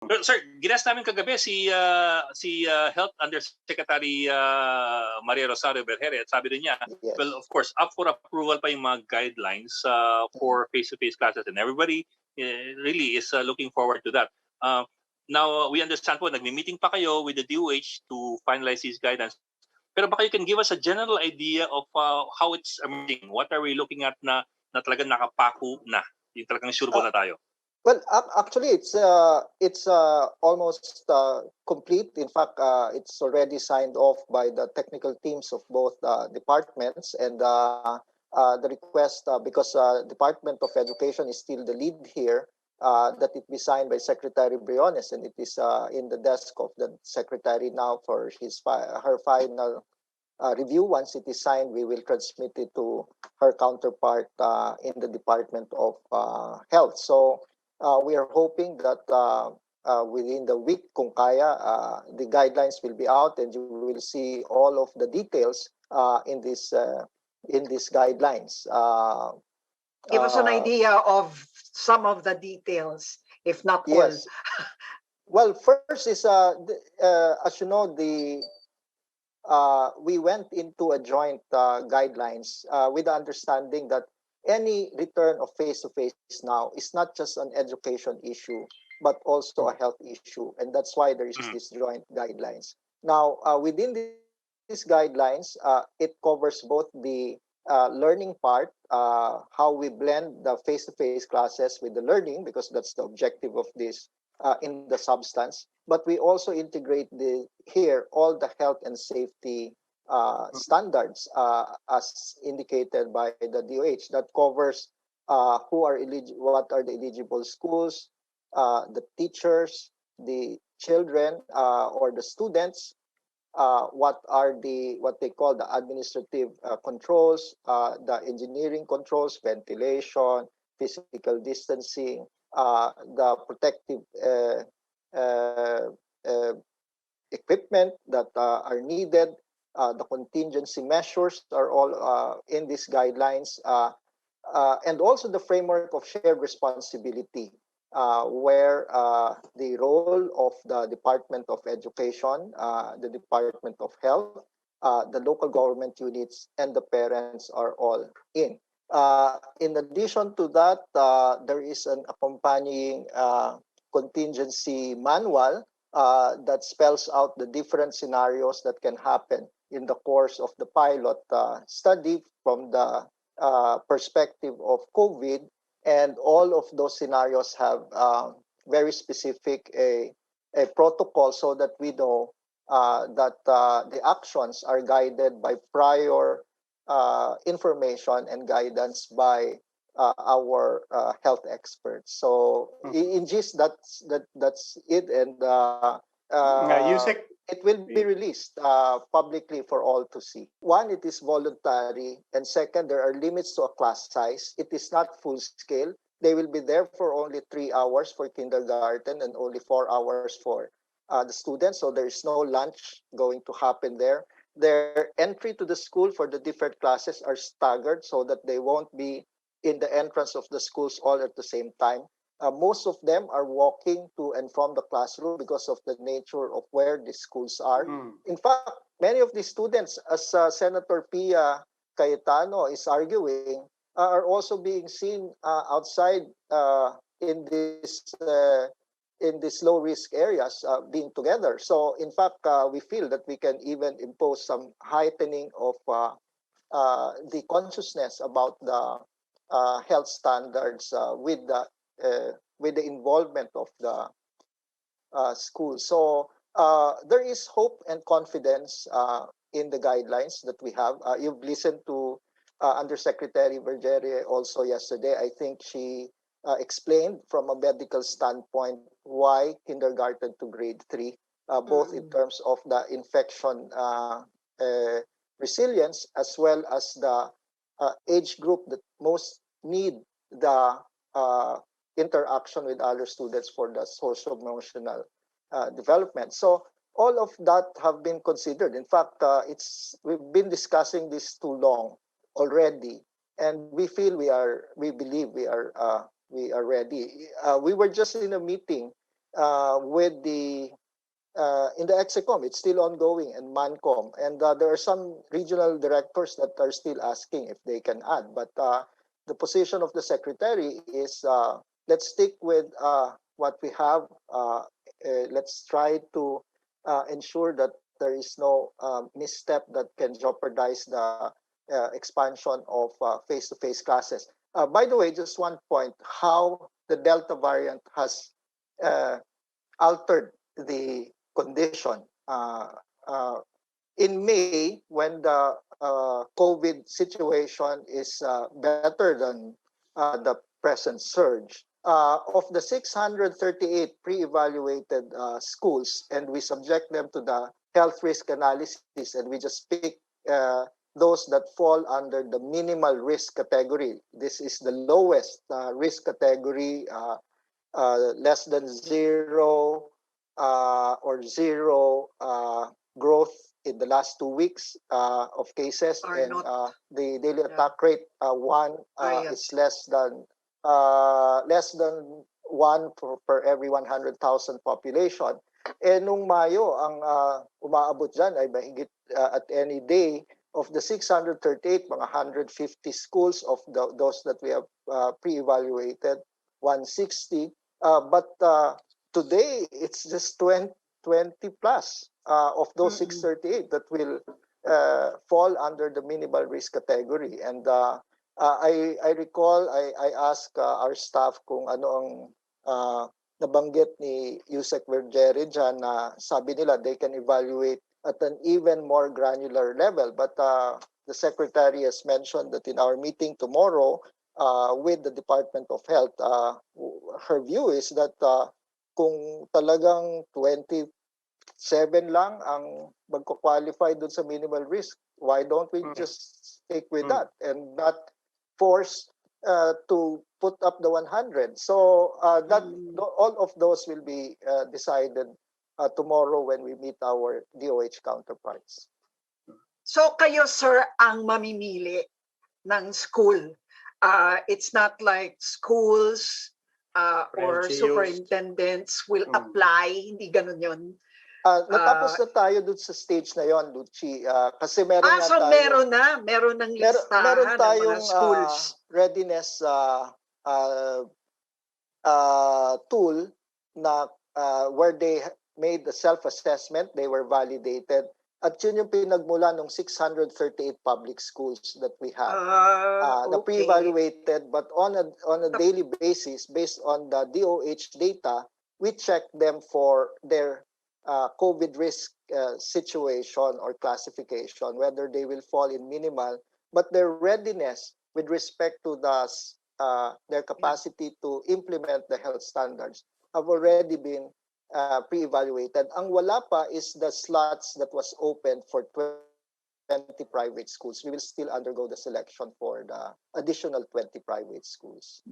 Sir, ginas namin kagabi si Health Undersecretary Maria Rosario Berjere at sabi rin niya, Yes. well, of course, up for approval pa yung mga guidelines for face-to-face classes, and everybody really is looking forward to that. Now, we understand po, nagmi-meeting pa kayo with the DOH to finalize these guidelines. Pero baka you can give us a general idea of how it's emerging. What are we looking at na talagang nakapako na? Yung talagang sure na tayo. Well, actually, it's almost complete. In fact, it's already signed off by the technical teams of both departments, and the request, because Department of Education is still the lead here, that it be signed by Secretary Briones, and it is in the desk of the secretary now for her final review. Once it is signed, we will transmit it to her counterpart in the Department of Health. So we are hoping that within the week, kung kaya, the guidelines will be out, and you will see all of the details in these guidelines. Give us an idea of some of the details, if not all. Yes. Well, first is, as you know, we went into a joint guidelines with the understanding that any return of face-to-face now is not just an education issue, but also a health issue. And that's why there is this joint guidelines. Now, within these guidelines, it covers both the learning part, how we blend the face-to-face classes with the learning, because that's the objective of this in the substance. But we also integrate here all the health and safety standards as indicated by the DOH that covers what are the eligible schools, the teachers, the children or the students, what they call the administrative controls, the engineering controls, ventilation, physical distancing, the protective equipment that are needed. The contingency measures are all in these guidelines, and also the framework of shared responsibility, where the role of the Department of Education, the Department of Health, the local government units, and the parents are all in. In addition to that, there is an accompanying contingency manual that spells out the different scenarios that can happen in the course of the pilot study from the perspective of COVID, and all of those scenarios have very specific a protocol so that we know that the actions are guided by prior information and guidance by our health experts. So in gist, that's it, and Usec, it will be released publicly for all to see. One, it is voluntary, and second, there are limits to a class size. It is not full scale. They will be there for only 3 hours for kindergarten and only 4 hours for the students. So there is no lunch going to happen there. Their entry to the school for the different classes are staggered so that they won't be in the entrance of the schools all at the same time. Most of them are walking to and from the classroom because of the nature of where the schools are. In fact, many of the students, as Senator Pia Cayetano is arguing, are also being seen outside in these low-risk areas being together. So, in fact, we feel that we can even impose some heightening of the consciousness about the health standards with the involvement of the school. So there is hope and confidence in the guidelines that we have. You've listened to Undersecretary Berjere also yesterday. I think she explained from a medical standpoint why kindergarten to grade 3, both in terms of the infection resilience as well as the age group that most need the interaction with other students for the social-emotional development. So all of that have been considered. In fact, we've been discussing this too long already, and we believe we are ready. We were just in a meeting with the in the Execom, it's still ongoing, and Mancom, and there are some regional directors that are still asking if they can add. But the position of the secretary is let's stick with what we have. Let's try to ensure that there is no misstep that can jeopardize the expansion of face-to-face classes. By the way, just one point: how the Delta variant has altered the condition. In May, when the COVID situation is better than the present surge, of the 638 pre-evaluated schools, and we subject them to the health risk analysis, and we just pick those that fall under the minimal risk category. This is the lowest risk category, less than zero or zero growth in the last 2 weeks of cases, and the daily attack rate is less than 1 per every 100,000 population. Nung Mayo, ang umaabot dyan ay mahigit at any day of the 638, mga 150 schools of those that we have pre-evaluated, 160. But today, it's just 20 plus of those 638 that will fall under the minimal risk category. And I recall I asked our staff kung ano ang nabanggit ni Usec Vergere dyan, na sabi nila they can evaluate at an even more granular level. But the secretary has mentioned that in our meeting tomorrow with the Department of Health, her view is that kung talagang 27 lang ang magko-qualify dun sa minimal risk, why don't we just stick with that and not force to put up the 100? So that all of those will be decided tomorrow when we meet our DOH counterparts. So kayo, sir, ang mamimili ng school. It's not like schools or LGUs. Superintendents will apply, hindi ganun yun. Natapos na tayo dun sa stage na yon, Luchi. Kasi meron na so tayo, meron ng listahan meron tayong ng mga schools. readiness tool na where they made the self-assessment, they were validated. At yun yung pinagmula ng 638 public schools that we have. Na pre-evaluated, but on a daily basis, based on the DOH data, we check them for their COVID risk situation or classification, whether they will fall in minimal, but their readiness with respect to their capacity to implement the health standards have already been pre-evaluated. Ang wala pa is the slots that was open for 20 private schools. We will still undergo the selection for the additional 20 private schools.